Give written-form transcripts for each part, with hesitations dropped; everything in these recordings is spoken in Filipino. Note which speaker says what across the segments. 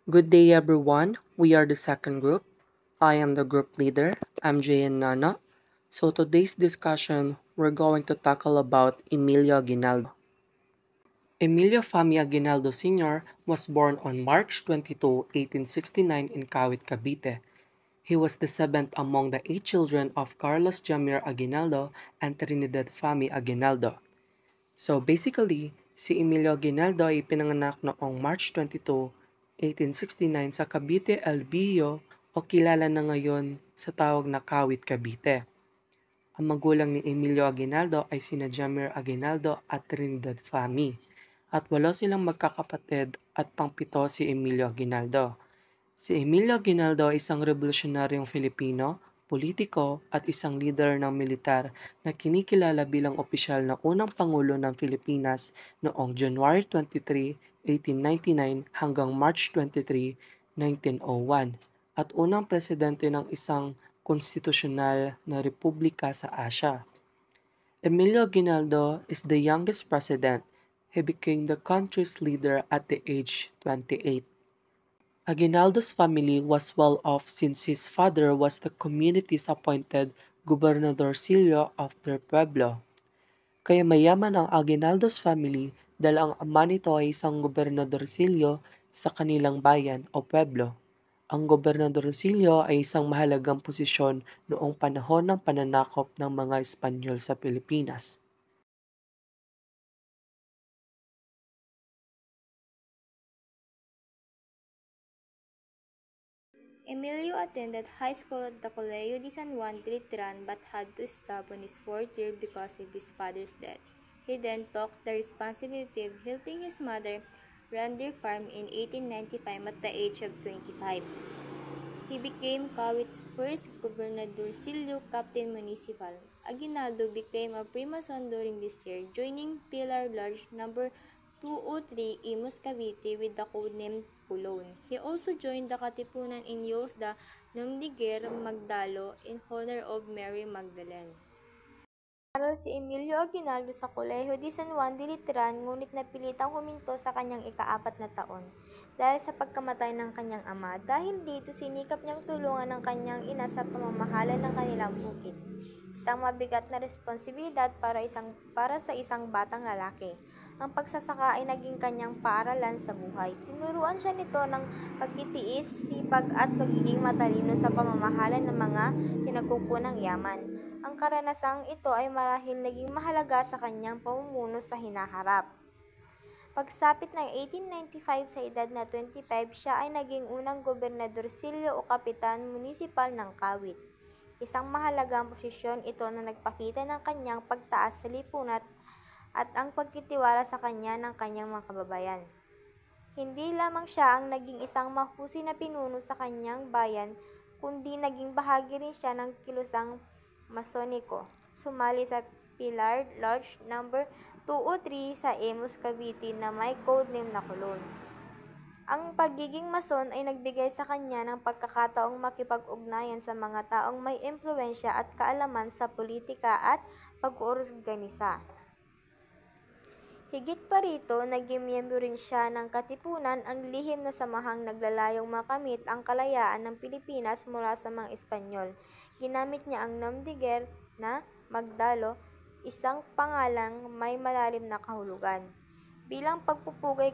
Speaker 1: Good day, everyone. We are the second group. I am the group leader, MJ and Nana. So today's discussion, we're going to tackle about Emilio Aguinaldo. Emilio Fami Aguinaldo Sr. was born on March 22, 1869 in Kawit, Cavite. He was the seventh among the 8 children of Carlos Jamir Aguinaldo and Trinidad Fami Aguinaldo. So basically, si Emilio Aguinaldo ay pinanganak noong March 22, 1869 sa Cavite, Albio o kilala na ngayon sa tawag na Kawit, Cavite. Ang magulang ni Emilio Aguinaldo ay sina Jamir Aguinaldo at Trinidad Fami at 8 silang magkakapatid at pangpito si Emilio Aguinaldo. Si Emilio Aguinaldo ay isang revolusyonaryong Filipino, politiko at isang leader ng militar na kinikilala bilang opisyal na unang Pangulo ng Pilipinas noong January 23, 1899 hanggang March 23, 1901 at unang presidente ng isang konstitusyonal na republika sa Asya. Emilio Aguinaldo is the youngest president. He became the country's leader at the age 28. Aguinaldo's family was well off since his father was the community's appointed gobernadorcillo of their pueblo. Kaya mayaman ang Aguinaldo's family dahil ang ama nito ay isang gobernadorcillo sa kanilang bayan o pueblo. Ang gobernadorcillo ay isang mahalagang posisyon noong panahon ng pananakop ng mga Espanyol sa Pilipinas.
Speaker 2: Emilio attended high school at the Colegio de San Juan de Litran but had to stop on his fourth year because of his father's death. He then took the responsibility of helping his mother run their farm in 1895 at the age of 25. He became Cavite's first gobernadorcillo captain municipal. Aguinaldo became a Freemason during this year, joining Pilar Lodge number 203 Imus Cavite with the codename Pulon. He also joined the Katipunan in Yosda Numdiger Magdalo in honor of Mary Magdalene. Aral si Emilio Aguinaldo sa Kolehiyo de San Juan de Litran ngunit napilitang huminto sa kanyang ika-4 na taon dahil sa pagkamatay ng kanyang ama. Dahil dito sinikap niyang tulungan ng kanyang ina sa pamamahala ng kanilang bukid. Isang mabigat na responsibilidad para sa isang batang lalaki. Ang pagsasaka ay naging kanyang paaralan sa buhay. Tinuruan siya nito ng pagtitiis, sipag at pagiging matalino sa pamamahala ng mga pinagkukunang yaman. Ang karanasang ito ay marahil naging mahalaga sa kanyang pamumuno sa hinaharap. Pagsapit ng 1895 sa edad na 25, siya ay naging unang gobernadorcillo o kapitan munisipal ng Kawit. Isang mahalagang posisyon ito na nagpakita ng kanyang pagtaas sa lipunan at ang pagtitiwala sa kanya ng kanyang mga kababayan. Hindi lamang siya ang naging isang mahusay na pinuno sa kanyang bayan, kundi naging bahagi rin siya ng kilusang masoniko. Sumali sa Pilar Lodge number 203 sa Imus Cavite na may codename na Kulon. Ang pagiging mason ay nagbigay sa kanya ng pagkakataong makipag-ugnayan sa mga taong may impluwensya at kaalaman sa politika at pag-oorganisa. Higit pa rito, naging miyembro rin siya ng Katipunan, ang lihim na samahang naglalayong makamit ang kalayaan ng Pilipinas mula sa mga Espanyol. Ginamit niya ang Nomdiger na Magdalo, isang pangalang may malalim na kahulugan. Bilang pagpupugay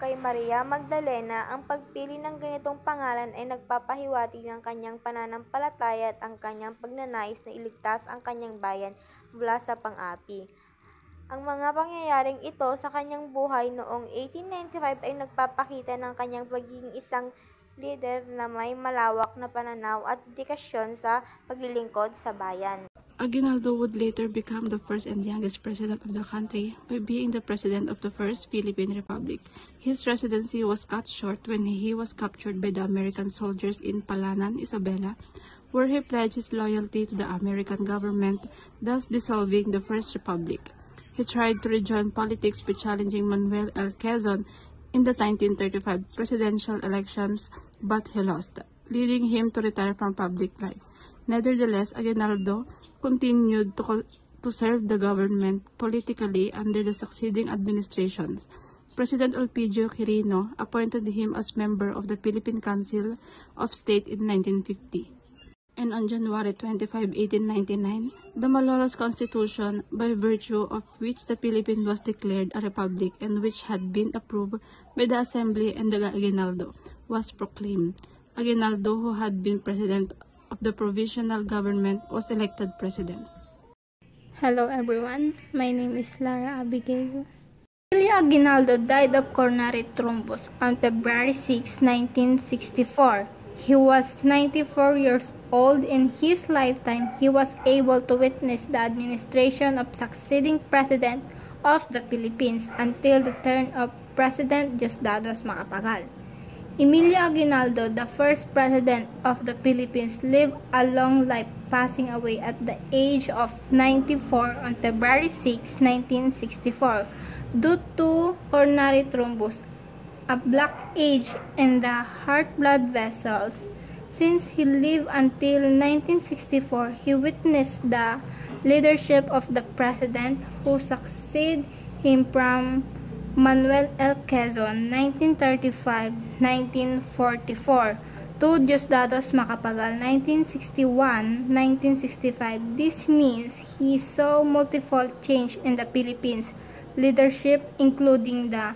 Speaker 2: kay Maria Magdalena, ang pagpili ng ganitong pangalan ay nagpapahiwatig ng kanyang pananampalataya at ang kanyang pagnanais na iligtas ang kanyang bayan mula sa pang-api. Ang mga pangyayaring ito sa kanyang buhay noong 1895 ay nagpapakita ng kanyang pagiging isang leader na may malawak na pananaw at dedikasyon sa paglilingkod sa bayan.
Speaker 3: Aguinaldo would later become the first and youngest president of the country by being the president of the First Philippine Republic. His residency was cut short when he was captured by the American soldiers in Palanan, Isabela, where he pledged his loyalty to the American government, thus dissolving the First Republic. He tried to rejoin politics by challenging Manuel L. Quezon in the 1935 presidential elections, but he lost, leading him to retire from public life. Nevertheless, Aguinaldo continued to serve the government politically under the succeeding administrations. President Elpidio Quirino appointed him as member of the Philippine Council of State in 1950. And on January 25, 1899, the Malolos Constitution, by virtue of which the Philippines was declared a republic and which had been approved by the Assembly and the Aguinaldo, was proclaimed. Aguinaldo, who had been president of the provisional government, was elected president.
Speaker 4: Hello everyone, my name is Lara Abigail. Emilio Aguinaldo died of coronary thrombus on February 6, 1964. He was 94 years old. In his lifetime, he was able to witness the administration of succeeding president of the Philippines until the turn of President Diosdado Macapagal. Emilio Aguinaldo, the first president of the Philippines, lived a long life, passing away at the age of 94 on February 6, 1964, due to coronary thrombus, a blockage in the heart blood vessels. Since he lived until 1964, he witnessed the leadership of the president who succeeded him from Manuel L. Quezon, 1935-1944, to Diosdado Macapagal, 1961-1965. This means he saw multiple change in the Philippines leadership, including the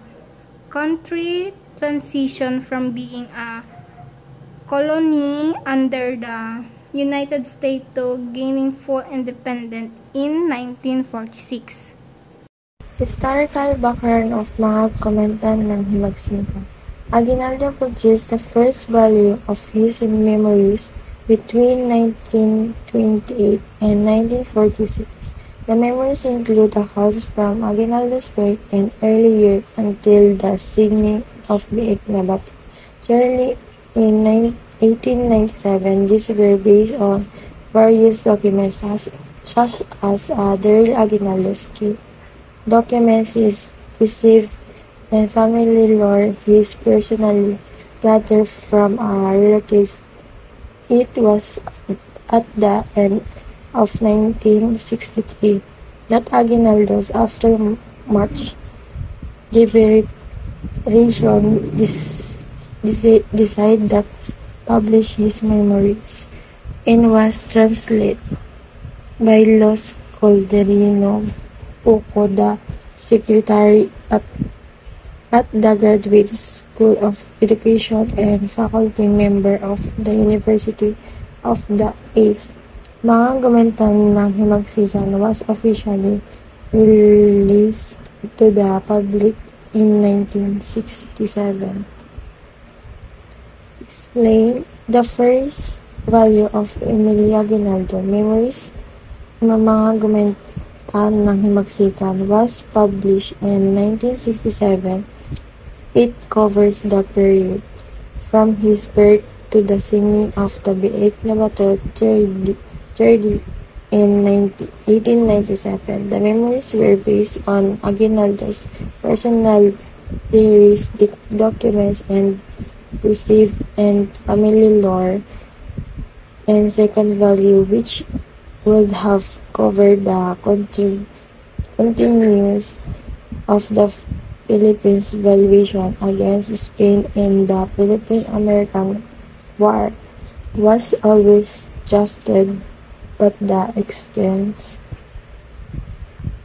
Speaker 4: country transition from being a colony under the United States to gaining full independence in 1946.
Speaker 5: Historical background of mga komentan ng Himagsingan. Aguinaldo produced the first volume of his memoirs between 1928 and 1946. The memoirs include accounts from Aguinaldo's birth and early years until the signing of Biik na Bato. Generally, in 1897, these were based on various documents such as the Aguinaldo's key documents is received and family lore is personally gathered from relatives. It was at the end of 1963 that Aguinaldo's, after much deliberation, decided to publish his memories and was translated by Los Calderino Puco, the secretary at the Graduate School of Education and faculty member of the University of the East. Mga gumentan ng Himagsikan was officially released to the public in 1967. Explain the first value of Emilio Aguinaldo memories. Mga gumentan ng Himagsikan was published in 1967. It covers the period from his birth to the signing of the Biik na Bato Treaty in 1897. The memories were based on Aguinaldo's personal diaries, documents, and received and family lore. And second value, which would have covered the continuance of the Philippines' valuation against Spain in the Philippine-American War, was always drafted, but the extent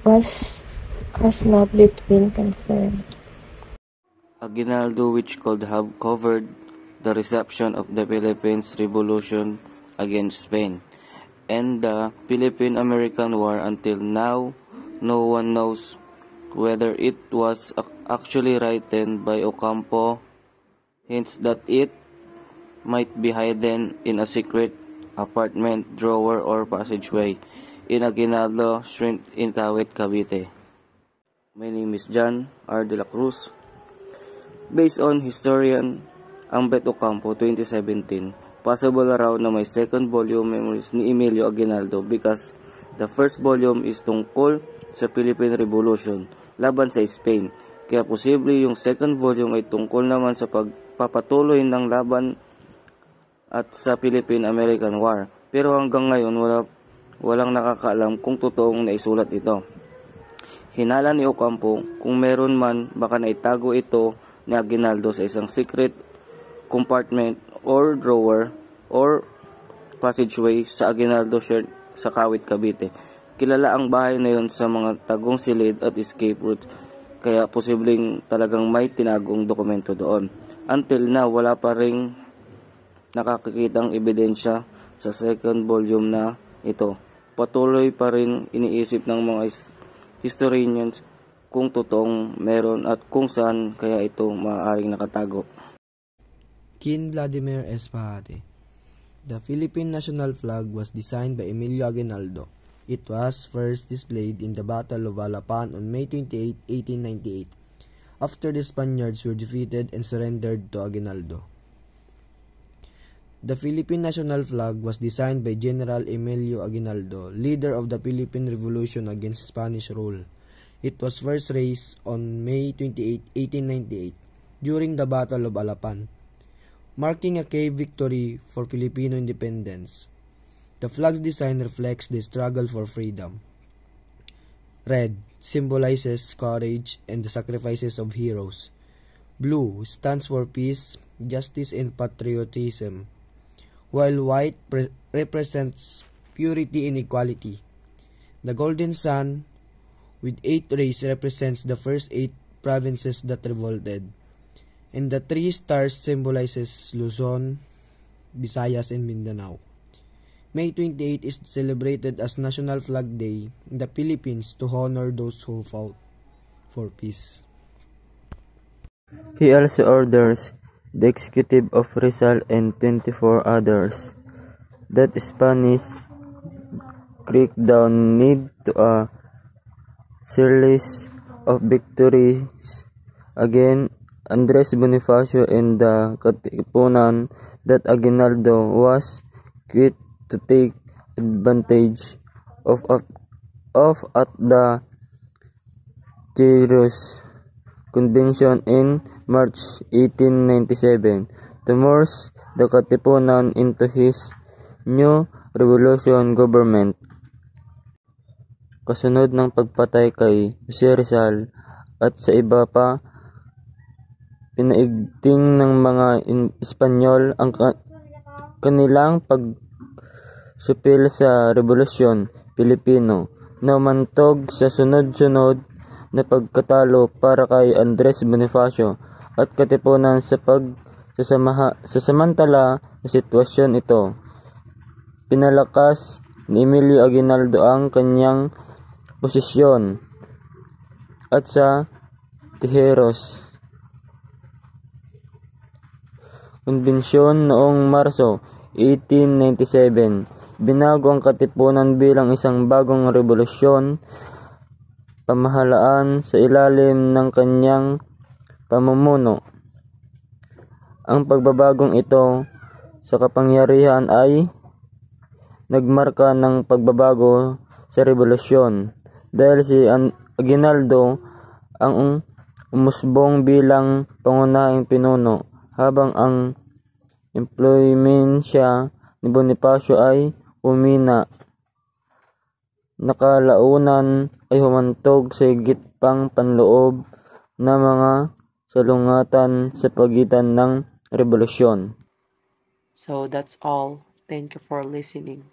Speaker 5: has not been confirmed.
Speaker 6: Aguinaldo, which could have covered the reception of the Philippines Revolution against Spain and the Philippine-American War. Until now, no one knows whether it was actually written by Ocampo, hints that it might be hidden in a secret apartment, drawer, or passageway in Aguinaldo Street in Kawit, Cavite. My name is John R. De La Cruz. Based on historian Ambet Ocampo 2017, possible raw na may second volume memories ni Emilio Aguinaldo because the first volume is tungkol sa Philippine Revolution laban sa Spain. Kaya posible yung second volume ay tungkol naman sa pagpapatuloy ng laban at sa Philippine-American War. Pero hanggang ngayon walang nakakaalam kung totoong naisulat ito. Hinala ni Ocampo kung meron man baka naitago ito ni Aguinaldo sa isang secret compartment or drawer or passageway sa Aguinaldo shirt sa Kawit, Cavite. Kilala ang bahay na yon sa mga tagong silid at escape route, kaya posibleng talagang may tinagong dokumento doon. Until now, wala pa ring nakakikitang ebidensya sa second volume na ito. Patuloy pa rin iniisip ng mga historians kung totoong meron at kung saan kaya ito maaaring nakatago.
Speaker 7: King Vladimir Espahati. The Philippine national flag was designed by Emilio Aguinaldo. It was first displayed in the Battle of Alapan on May 28, 1898, after the Spaniards were defeated and surrendered to Aguinaldo. The Philippine national flag was designed by General Emilio Aguinaldo, leader of the Philippine Revolution against Spanish rule. It was first raised on May 28, 1898, during the Battle of Alapan, marking a key victory for Filipino independence. The flag's design reflects the struggle for freedom. Red symbolizes courage and the sacrifices of heroes. Blue stands for peace, justice, and patriotism, while white represents purity and equality. The golden sun with 8 rays represents the first 8 provinces that revolted, and the 3 stars symbolizes Luzon, Visayas, and Mindanao. May 28 is celebrated as National Flag Day in the Philippines to honor those who fought for peace.
Speaker 6: He also orders the executive of Rizal and 24 others that Spanish crackdown need to a series of victories against Andres Bonifacio and the Katipunan that Aguinaldo was quick to take advantage of at the Tirus Convention in March 1897 to merge the Katipunan into his new revolution government. Kasunod ng pagpatay kay Jose Rizal at sa iba pa, pinaigting ng mga Espanyol ang kanilang pagsupil sa Revolusyon Pilipino na umantog sa sunod-sunod na pagkatalo para kay Andres Bonifacio at Katipunan sa samantala na sitwasyon ito. Pinalakas ni Emilio Aguinaldo ang kanyang posisyon at sa Tijeros Konbensyon noong Marso 1897, binago ang Katipunan bilang isang bagong revolusyon pamahalaan sa ilalim ng kanyang pamumuno. Ang pagbabagong ito sa kapangyarihan ay nagmarka ng pagbabago sa revolusyon dahil si Aguinaldo ang umusbong bilang pangunahing pinuno habang ang impluwensya ni Bonifacio ay humina. Nakalaunan ay humantog sa higit pang panloob na mga salungatan sa pagitan ng revolusyon.
Speaker 1: So that's all. Thank you for listening.